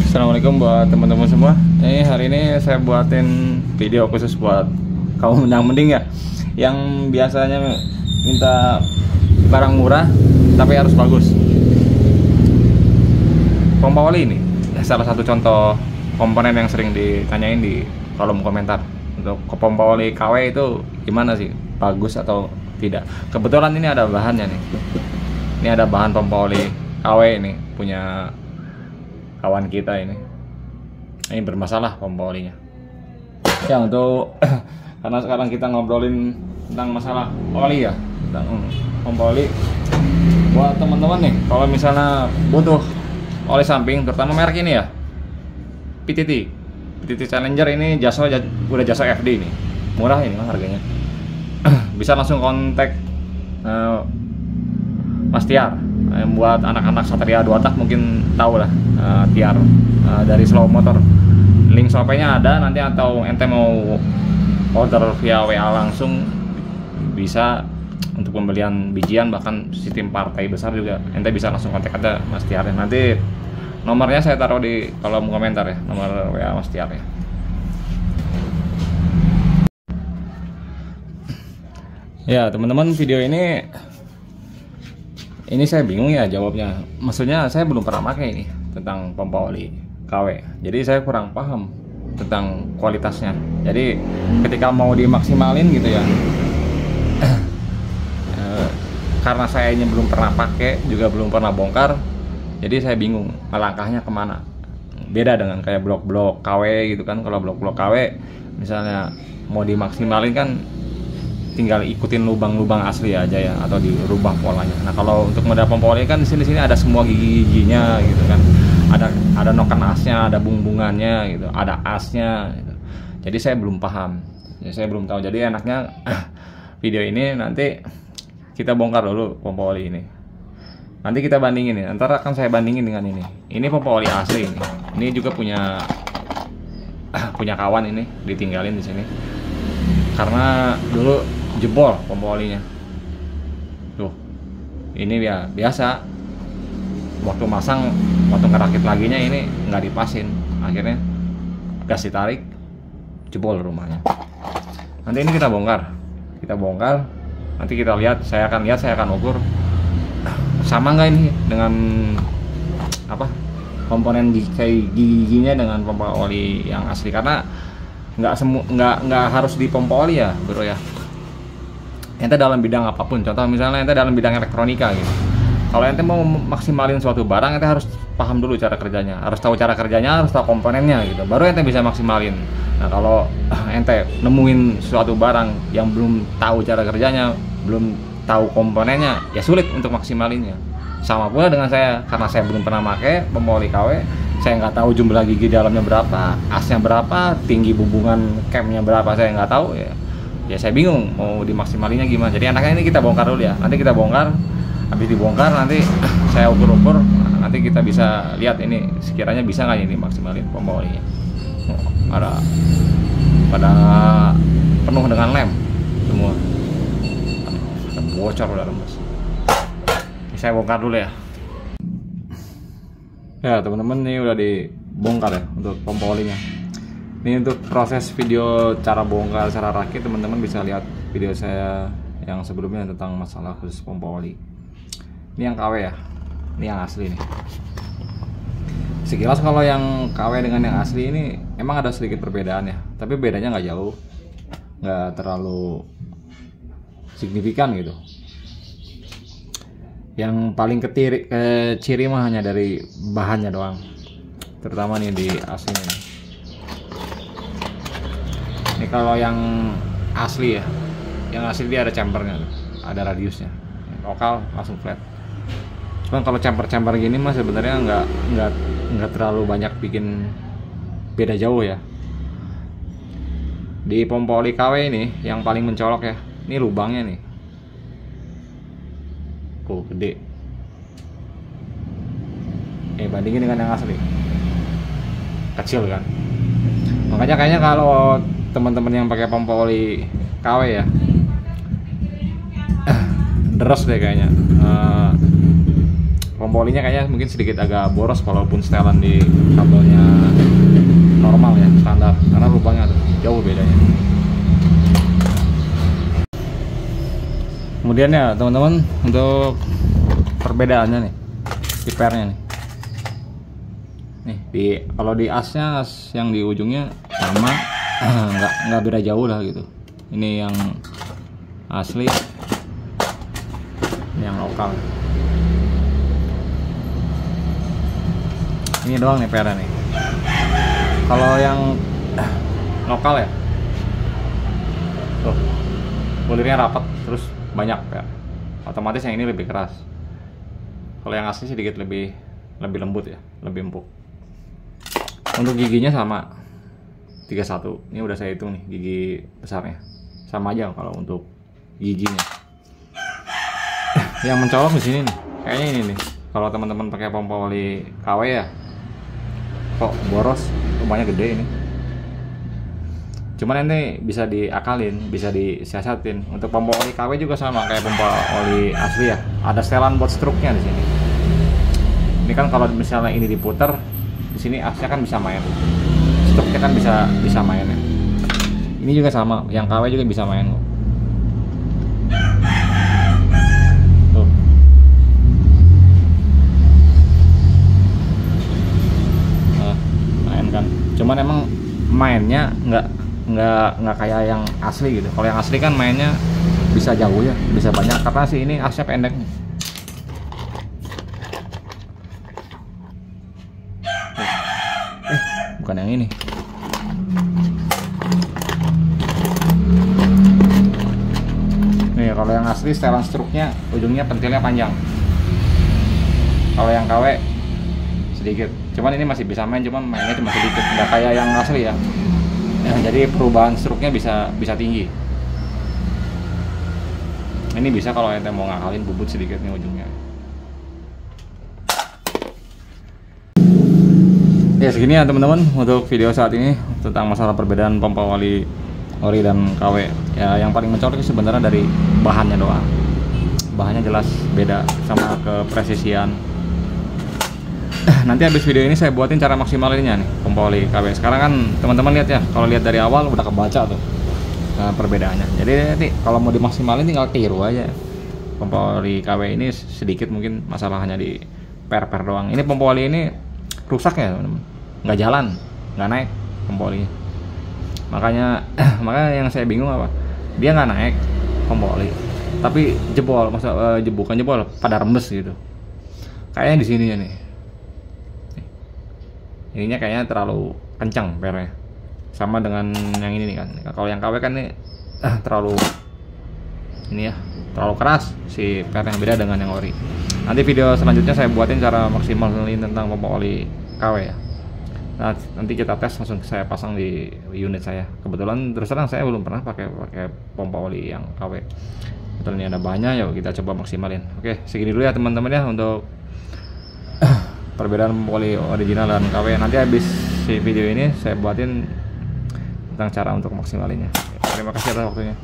Assalamualaikum buat teman-teman semua. Hari ini saya buatin video khusus buat kaum mending ya, yang biasanya minta barang murah tapi harus bagus. Pompa oli ini salah satu contoh komponen yang sering ditanyain di kolom komentar. Untuk pompa oli KW itu gimana sih, bagus atau tidak? Kebetulan ini ada bahannya nih. Ini ada bahan pompa oli KW ini punya kawan kita ini bermasalah pompa olinya ya. Untuk karena sekarang kita ngobrolin tentang masalah oli ya, tentang pompa oli. Buat teman-teman nih, kalau misalnya butuh oli samping, terutama merek ini ya, PTT Challenger ini udah jasa FD ini, murah ini lah harganya. Bisa langsung kontak Mas Tiar. Buat anak-anak Satria 2 tak mungkin tahu lah, Tiar dari Slow Motor. Link shopnya ada nanti, atau ente mau order via WA langsung bisa. Untuk pembelian bijian bahkan sistem partai besar juga ente bisa langsung kontak aja Mas Tiar. Nanti nomornya saya taruh di kolom komentar ya, nomor WA Mas Tiar ya. Ya teman-teman, video ini saya bingung ya jawabnya. Maksudnya saya belum pernah pakai ini tentang pompa oli KW, jadi saya kurang paham tentang kualitasnya. Jadi ketika mau dimaksimalin gitu ya, karena saya ini belum pernah pakai, juga belum pernah bongkar, jadi saya bingung langkahnya kemana. Beda dengan kayak blok-blok KW gitu kan. Kalau blok-blok KW misalnya mau dimaksimalin kan tinggal ikutin lubang-lubang asli aja ya, atau dirubah polanya. Nah kalau untuk model pompa oli kan di sini ada semua gigi-giginya gitu kan, ada noken asnya, ada bungbungannya gitu, ada asnya gitu. Jadi saya belum paham ya, saya belum tahu. Jadi enaknya video ini nanti kita bongkar dulu pompa oli ini, nanti kita bandingin nih. Antara akan saya bandingin dengan ini pompa oli asli ini juga punya kawan ini, ditinggalin di sini karena dulu jebol pompa olinya. Tuh, ini ya biasa. Waktu masang, waktu ngerakit laginya ini nggak dipasin, akhirnya gas ditarik, jebol rumahnya. Nanti ini kita bongkar. Nanti kita lihat, saya akan ukur sama nggak ini dengan komponen giginya dengan pompa oli yang asli. Karena nggak harus di pompa oli ya bro ya, ente dalam bidang apapun. Contoh misalnya ente dalam bidang elektronika gitu, kalau ente mau maksimalin suatu barang, ente harus paham dulu cara kerjanya, harus tahu cara kerjanya, harus tahu komponennya gitu, baru ente bisa maksimalin. Nah kalau ente nemuin suatu barang yang belum tahu cara kerjanya, belum tahu komponennya, ya sulit untuk maksimalinnya. Sama pula dengan saya, karena saya belum pernah pakai pompa oli KW, saya nggak tahu jumlah gigi dalamnya berapa, asnya berapa, tinggi hubungan camnya berapa, saya nggak tahu ya saya bingung mau dimaksimalinya gimana. Jadi enaknya ini kita bongkar dulu ya. Nanti kita bongkar, habis dibongkar nanti saya ukur-ukur, nanti kita bisa lihat ini sekiranya bisa nggak ini maksimalin pompa olinya. Pada penuh dengan lem semua, bocor udah lemes. Ini saya bongkar dulu ya. Ya teman-teman, ini udah dibongkar ya untuk pompa olinya. Ini untuk proses video cara bongkar, cara rakit, teman-teman bisa lihat video saya yang sebelumnya tentang masalah khusus pompa oli. Ini yang KW ya, ini yang asli nih. Sekilas kalau yang KW dengan yang asli ini emang ada sedikit perbedaan ya, tapi bedanya nggak jauh, nggak terlalu signifikan gitu. Yang paling ciri mah hanya dari bahannya doang, terutama nih di aslinya nih. Ini kalau yang asli ya, yang asli dia ada chambernya, ada radiusnya, lokal langsung flat. Cuman kalau chamber gini mah sebenarnya nggak terlalu banyak bikin beda jauh ya. Di pompa oli KW ini yang paling mencolok ya, ini lubangnya nih, gede. Bandingin dengan yang asli, kecil kan. Makanya kayaknya kalau teman-teman yang pakai pompa oli KW ya, deres deh kayaknya. pompa olinya kayaknya mungkin sedikit agak boros walaupun setelan di kabelnya normal ya, standar, karena lubangnya jauh bedanya. Kemudian ya teman-teman, untuk perbedaannya nih di pairnya nih. Kalau di asnya, as yang di ujungnya sama, nggak beda jauh lah gitu. Ini yang asli, ini yang lokal. Ini doang nih pairnya nih. Kalau yang lokal ya, tuh bulirnya rapat terus banyak ya, otomatis yang ini lebih keras. Kalau yang asli sedikit lebih lembut ya, lebih empuk. Untuk giginya sama 31. Ini udah saya hitung nih gigi besarnya, sama aja kalau untuk giginya. Yang mencolok di sini nih, kayaknya ini nih. Kalau teman-teman pakai pompa oli KW ya, kok boros, lubangnya gede ini. Cuman ini bisa diakalin, bisa disiasatin. Untuk pompa oli KW juga sama kayak pompa oli asli ya. Ada setelan buat struknya di sini. Ini kan kalau misalnya ini diputar, di sini asnya kan bisa main. Struknya kan bisa main ya. Ini juga sama, yang KW juga bisa main kok. Tuh. Nah, main kan. Cuman emang mainnya nggak kayak yang asli gitu. Kalau yang asli kan mainnya bisa jauh ya, bisa banyak, karena sih ini asnya pendek. Bukan yang ini. Nih kalau yang asli setelan struknya ujungnya pentilnya panjang. Kalau yang KW sedikit. Cuman ini masih bisa main, cuman mainnya cuma sedikit, nggak kayak yang asli ya. Jadi perubahan struknya bisa tinggi. Ini bisa kalau ente mau ngakalin bubut sedikit nih ujungnya. Ya segini ya teman-teman untuk video saat ini tentang masalah perbedaan pompa oli ori dan KW. Ya yang paling mencolok sebenarnya dari bahannya doang. Bahannya jelas beda sama kepresisian. Nanti habis video ini saya buatin cara maksimalinnya nih pompa oli KW. Sekarang kan teman-teman lihat ya, kalau lihat dari awal udah kebaca tuh perbedaannya. Jadi nanti kalau mau dimaksimalin tinggal tiru aja. Pompa oli KW ini sedikit mungkin masalahnya di per doang. Ini pompa oli ini rusak ya teman-teman, nggak jalan, nggak naik pompa olinya. Makanya yang saya bingung apa, dia nggak naik pompa oli, tapi jebol, bukan jebol, pada rembes gitu. Kayaknya di sininya nih. Ininya kayaknya terlalu kencang pernya, sama dengan yang ini nih kan. Kalau yang KW kan ini terlalu ini ya, terlalu keras si pernya, beda dengan yang ori. Nanti video selanjutnya saya buatin cara maksimalin tentang pompa oli KW ya. Nah, nanti kita tes, langsung saya pasang di unit saya. Kebetulan terus terang saya belum pernah pakai pompa oli yang KW. Kebetulan ini ada banyak, yuk kita coba maksimalin. Oke, segini dulu ya teman-teman ya untuk perbedaan pompa oli original dan KW. Nanti habis si video ini saya buatin tentang cara untuk maksimalinnya. Terima kasih atas waktunya.